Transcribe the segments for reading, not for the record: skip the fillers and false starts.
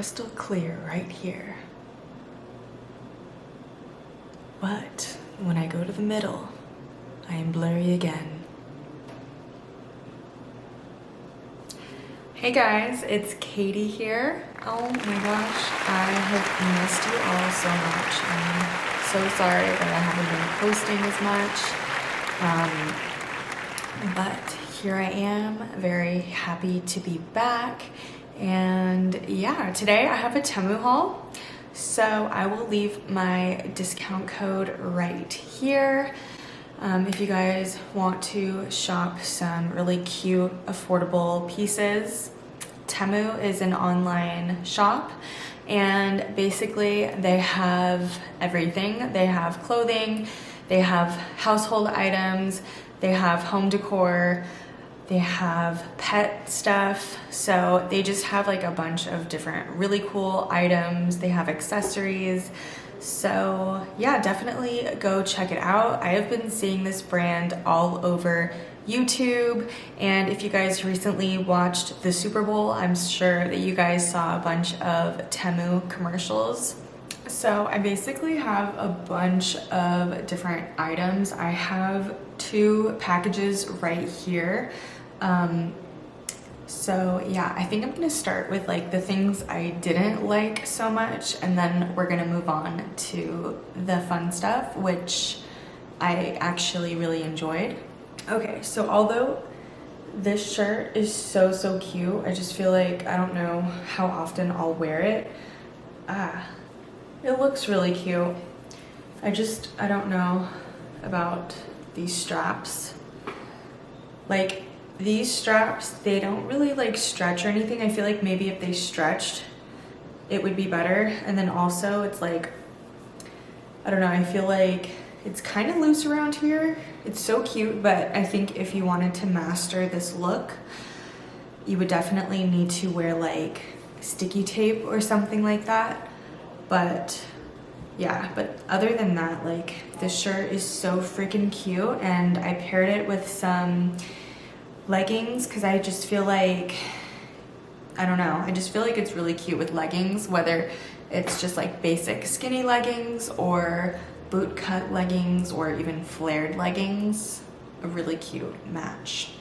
crystal clear right here. But when I go to the middle, I am blurry again. Hey guys, it's Katie here. Oh my gosh, I have missed you all so much. I'm so sorry that I haven't been posting as much. But here I am, very happy to be back. And yeah, today I have a TEMU haul. So I will leave my discount code right here. If you guys want to shop some really cute, affordable pieces, TEMU is an online shop, and basically they have everything. They have clothing, they have household items, they have home decor, they have pet stuff. So they just have like a bunch of different really cool items. They have accessories. So yeah, definitely go check it out. I have been seeing this brand all over YouTube, and if you guys recently watched the Super Bowl, I'm sure that you guys saw a bunch of TEMU commercials. So I basically have a bunch of different items. I have 2 packages right here. So yeah, I think I'm gonna start with like the things I didn't like so much, and then we're gonna move on to the fun stuff, which I actually really enjoyed. Okay, so although this shirt is so cute, I just feel like I don't know how often I'll wear it. It looks really cute. I don't know about these straps. Like, these straps, they don't really like stretch or anything. I feel like maybe if they stretched, it would be better. And then also it's like, I don't know, I feel like it's kind of loose around here. It's so cute, but I think if you wanted to master this look, you would definitely need to wear like sticky tape or something like that. But yeah, but other than that, like, this shirt is so freaking cute, and I paired it with some leggings because I just feel like, I don't know, I just feel like it's really cute with leggings, whether it's just like basic skinny leggings or boot cut leggings or even flared leggings. A really cute match.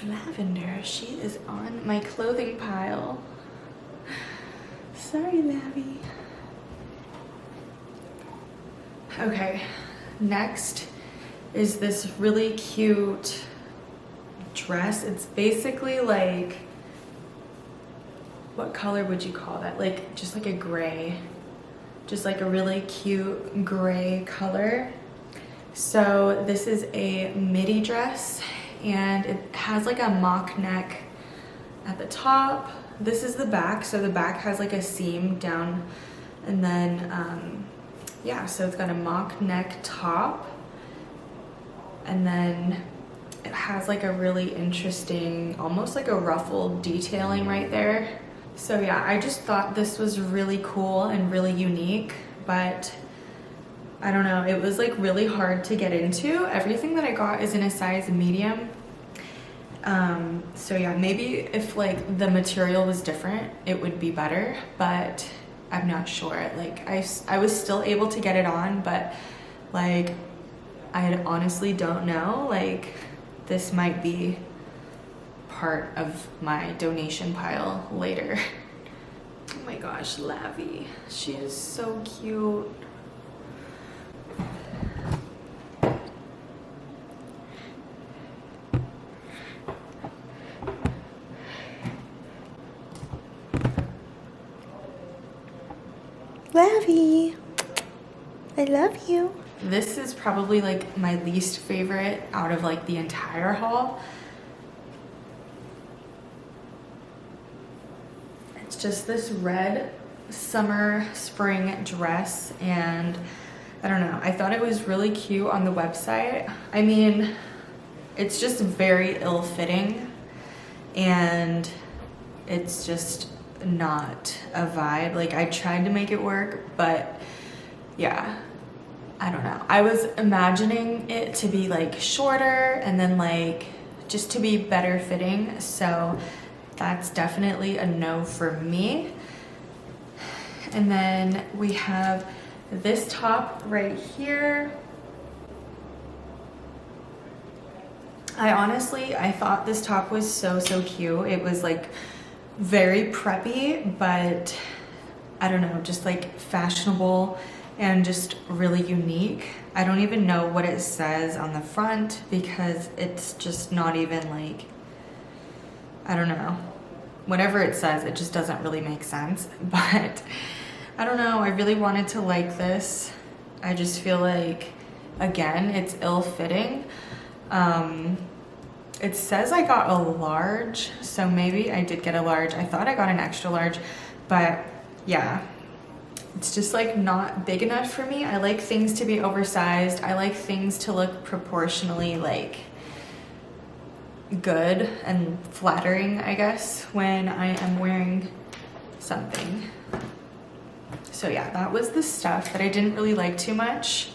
Lavender, she is on my clothing pile. Sorry, Lavi. Okay, next is this really cute dress. It's basically like, what color would you call that? Like, just like a gray, just like a really cute gray color. So this is a midi dress, and it has like a mock neck at the top. This is the back, so the back has like a seam down, and then yeah, so it's got a mock neck top, and then it has like a really interesting, almost like a ruffled detailing right there. So yeah, I just thought this was really cool and really unique, but I don't know, it was like really hard to get into. Everything that I got is in a size medium. So yeah, maybe if like the material was different, it would be better, but I'm not sure. Like, I was still able to get it on, but like, I honestly don't know. Like, this might be part of my donation pile later. Oh my gosh, Lavi, she is so cute. Lavi, I love you. This is probably like my least favorite out of like the entire haul. It's just this red summer spring dress, and I don't know, I thought it was really cute on the website. I mean, it's just very ill-fitting, and it's just not a vibe. Like, I tried to make it work, but yeah, I don't know. I was imagining it to be like shorter and then like just to be better fitting. So that's definitely a no for me. And then we have this top right here. I thought this top was so cute. It was like very preppy, but I don't know, just like fashionable and just really unique. I don't even know what it says on the front because it's just not even like, I don't know. Whatever it says, it just doesn't really make sense. But I don't know, I really wanted to like this. I just feel like, again, it's ill-fitting. It says I got a large, so maybe I did get a large. I thought I got an extra large, but yeah, it's just like not big enough for me. I like things to be oversized. I like things to look proportionally like good and flattering, I guess, when I am wearing something. So yeah, that was the stuff that I didn't really like too much.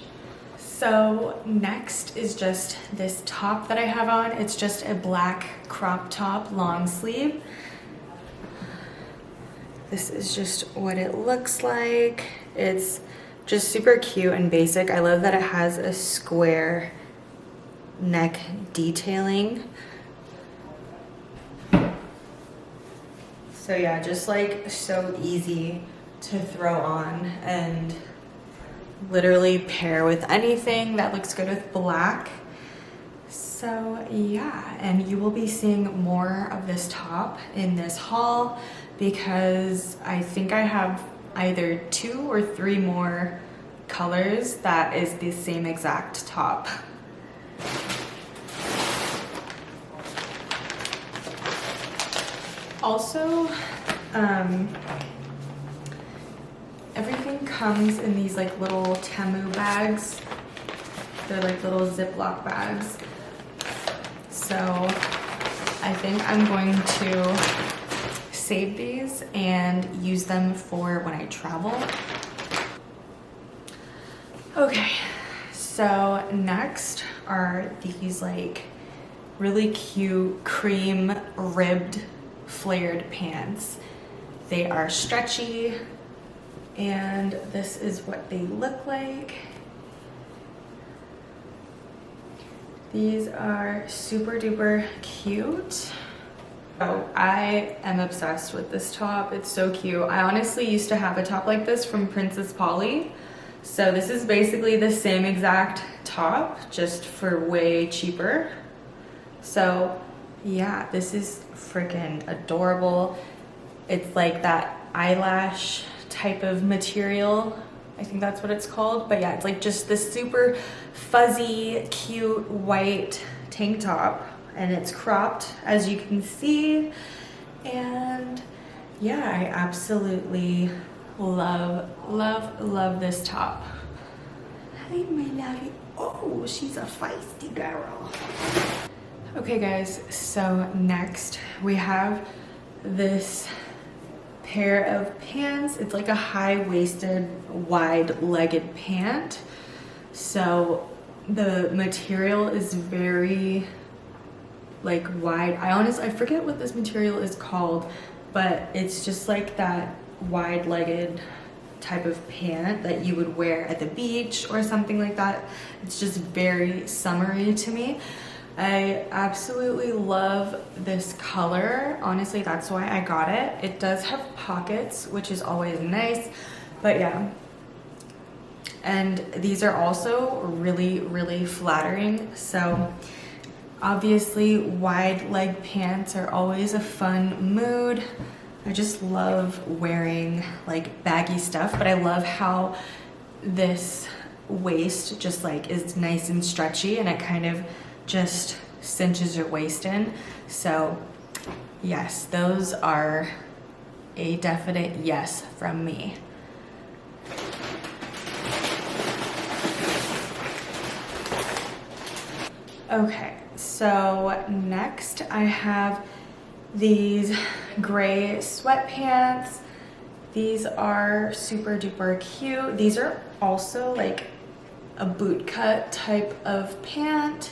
So next is just this top that I have on. It's just a black crop top, long sleeve. This is just what it looks like. It's just super cute and basic. I love that it has a square neck detailing. So yeah, just like so easy to throw on and literally pair with anything that looks good with black. So yeah, and you will be seeing more of this top in this haul because I think I have either 2 or 3 more colors that is the same exact top. Also, everything comes in these like little TEMU bags. They're like little Ziploc bags. So I think I'm going to save these and use them for when I travel. Okay, so next are these like really cute cream ribbed flared pants. They are stretchy and this is what they look like. These are super duper cute. Oh, I am obsessed with this top. It's so cute. I honestly used to have a top like this from Princess Polly. So this is basically the same exact top, just for way cheaper. So yeah, this is freaking adorable. It's like that eyelash type of material. I think that's what it's called. But yeah, it's like just this super fuzzy, cute white tank top. And it's cropped, as you can see. And yeah, I absolutely love, love, love this top. Hi, my lovey. Oh, she's a feisty girl. Okay guys, so next we have this pair of pants. It's like a high-waisted, wide-legged pant. So the material is very like wide. I forget what this material is called, but it's just like that wide-legged type of pant that you would wear at the beach or something like that. It's just very summery to me. I absolutely love this color. Honestly, that's why I got it. It does have pockets, which is always nice, but yeah. And these are also really, really flattering. So obviously wide leg pants are always a fun mood. I just love wearing like baggy stuff, but I love how this waist just like is nice and stretchy and it kind of just cinches your waist in. So yes, those are a definite yes from me. Okay, so next I have these gray sweatpants. These are super duper cute. These are also like a boot cut type of pant.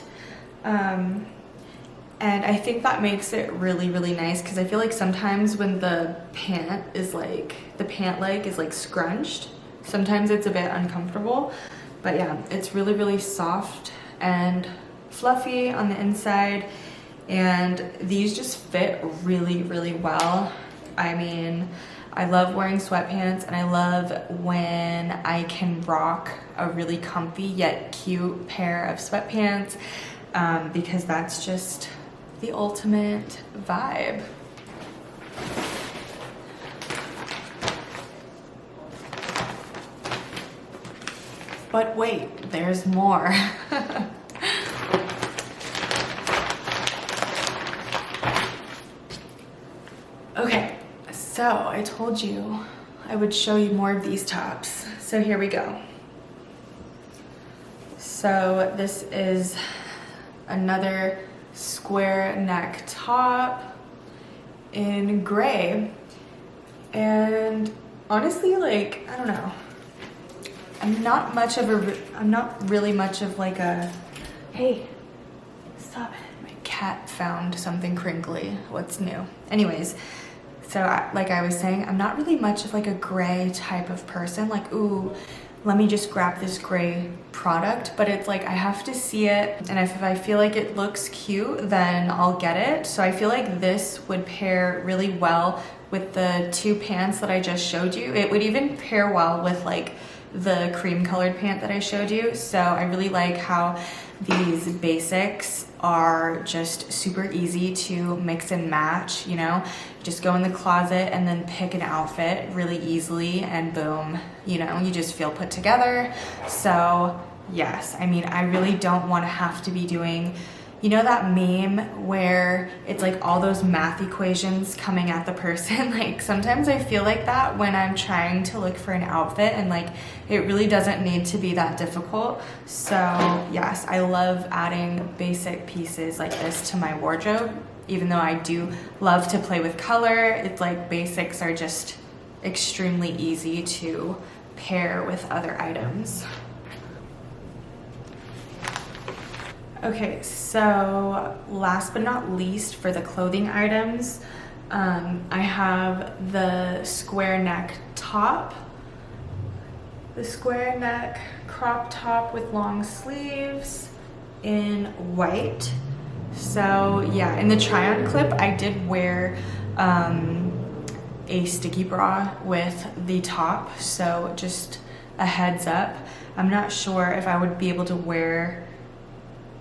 And I think that makes it really, really nice because I feel like sometimes when the pant leg is like scrunched, sometimes it's a bit uncomfortable. But yeah, it's really, really soft and fluffy on the inside. And these just fit really, really well. I mean, I love wearing sweatpants, and I love when I can rock a really comfy yet cute pair of sweatpants because that's just the ultimate vibe. But wait, there's more. Okay, so I told you I would show you more of these tops. So here we go. So this is another square neck top in gray. And honestly, like, I don't know. I'm not really much of like a, hey, stop it. My cat found something crinkly. What's new? Anyways, so like I was saying, I'm not really much of like a gray type of person. Like, ooh, let me just grab this gray product. But it's like I have to see it, and if I feel like it looks cute, then I'll get it. So I feel like this would pair really well with the two pants that I just showed you. It would even pair well with like the cream colored pant that I showed you. So I really like how these basics are just super easy to mix and match, you know, just go in the closet and then pick an outfit really easily and boom, you know, you just feel put together. So yes, I mean, I really don't want to have to be doing, you know, that meme where it's like all those math equations coming at the person. Like sometimes I feel like that when I'm trying to look for an outfit, and like it really doesn't need to be that difficult. So yes, I love adding basic pieces like this to my wardrobe. Even though I do love to play with color, it's like basics are just extremely easy to pair with other items. Okay, so last but not least for the clothing items, I have the square neck top, the square neck crop top with long sleeves in white. So yeah, in the try-on clip, I did wear a sticky bra with the top, so just a heads up. I'm not sure if I would be able to wear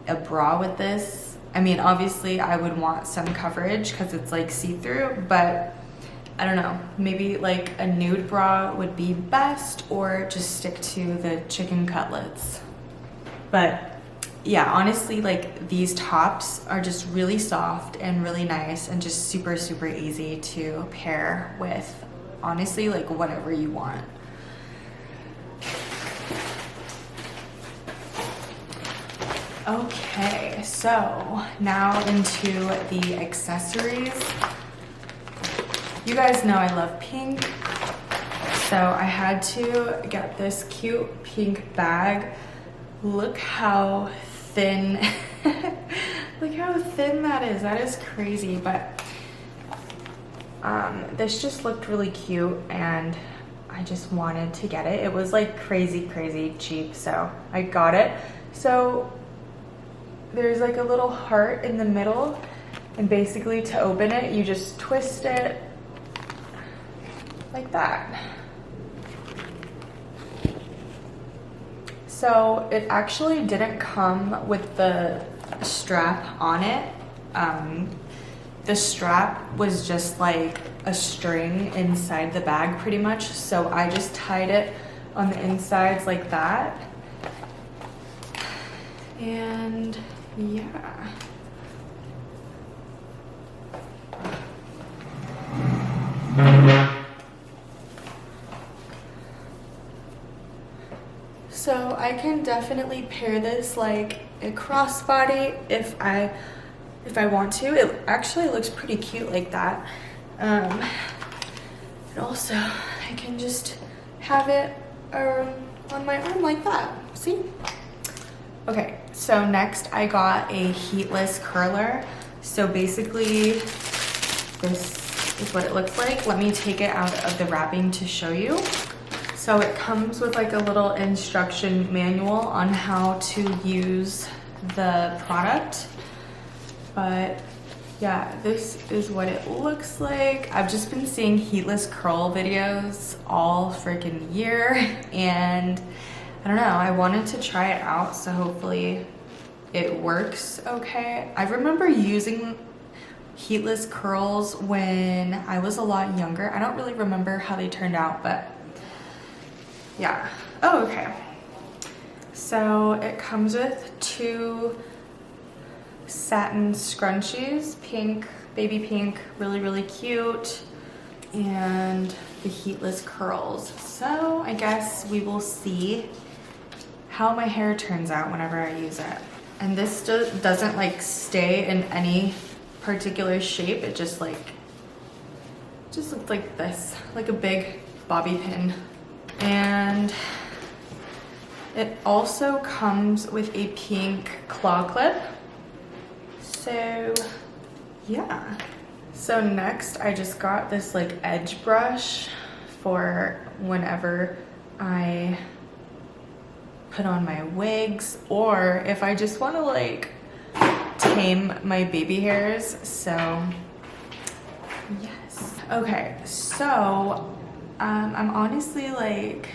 a bra with this. I mean, obviously I would want some coverage because it's like see-through, but I don't know, maybe like a nude bra would be best, or just stick to the chicken cutlets. But yeah, honestly, like these tops are just really soft and really nice and just super, super easy to pair with, honestly, like whatever you want. Okay, so now into the accessories. You guys know I love pink, so I had to get this cute pink bag. Look how thin, look how thin that is. That is crazy, but this just looked really cute and I just wanted to get it. It was like crazy, crazy cheap, so I got it. So there's like a little heart in the middle, and basically to open it, you just twist it like that. So it actually didn't come with the strap on it. The strap was just like a string inside the bag pretty much. So I just tied it on the insides like that. And yeah. So I can definitely pair this like a crossbody if I want to. It actually looks pretty cute like that. And also I can just have it on my arm like that. See? Okay, so next I got a heatless curler. So basically, this is what it looks like. Let me take it out of the wrapping to show you. So it comes with like a little instruction manual on how to use the product. But yeah, this is what it looks like. I've just been seeing heatless curl videos all freaking year, and I don't know, I wanted to try it out, so hopefully it works okay. I remember using heatless curls when I was a lot younger. I don't really remember how they turned out, but yeah. Oh, okay. So it comes with 2 satin scrunchies, pink, baby pink, really, really cute, and the heatless curls. So I guess we will see how my hair turns out whenever I use it. And this doesn't like stay in any particular shape. It just looks like this, like a big bobby pin. And it also comes with a pink claw clip. So yeah. So next I just got this like edge brush for whenever I put on my wigs, or if I just want to like tame my baby hairs. So yes. Okay, so I'm honestly like,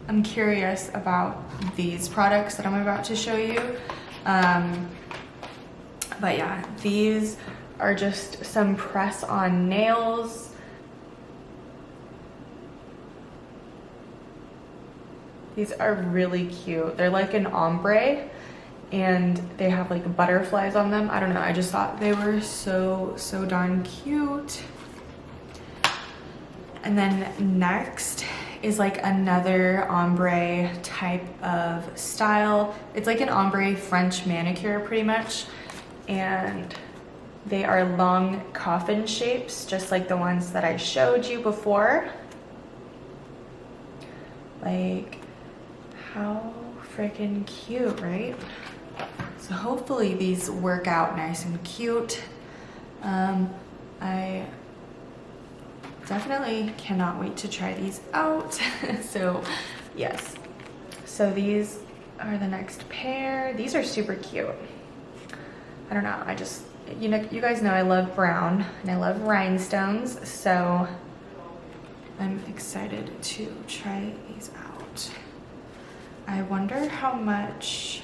I'm curious about these products that I'm about to show you. But yeah, these are just some press-on nails. These are really cute. They're like an ombre, and they have like butterflies on them. I don't know, I just thought they were so darn cute. And then next is like another ombre type of style. It's like an ombre French manicure pretty much. And they are long coffin shapes, just like the ones that I showed you before. Like, how freaking cute, right? So hopefully these work out nice and cute. I definitely cannot wait to try these out. So yes, so these are the next pair. These are super cute. I don't know, I just, you know, you guys know I love brown and I love rhinestones, so I'm excited to try these out. I wonder how much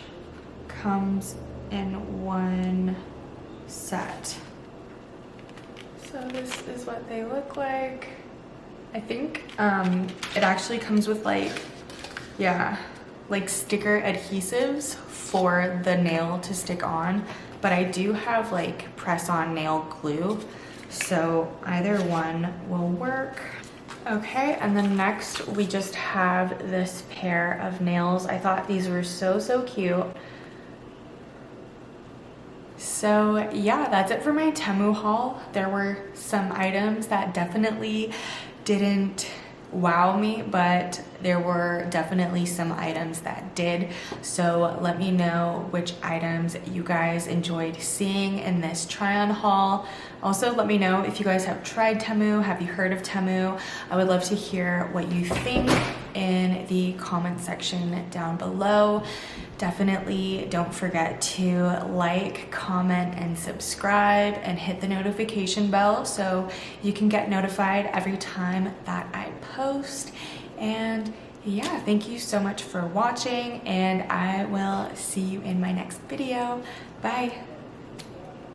comes in one set. So this is what they look like. I think it actually comes with like, yeah, like sticker adhesives for the nail to stick on, but I do have like press-on nail glue, so either one will work. Okay, and then next we just have this pair of nails. I thought these were so cute. So yeah, that's it for my TEMU haul. There were some items that definitely didn't wow me, but there were definitely some items that did. So let me know which items you guys enjoyed seeing in this try-on haul. Also, let me know if you guys have tried TEMU. Have you heard of TEMU? I would love to hear what you think in the comment section down below. Definitely don't forget to like, comment, and subscribe, and hit the notification bell so you can get notified every time that I post. And yeah, thank you so much for watching, and I will see you in my next video. Bye.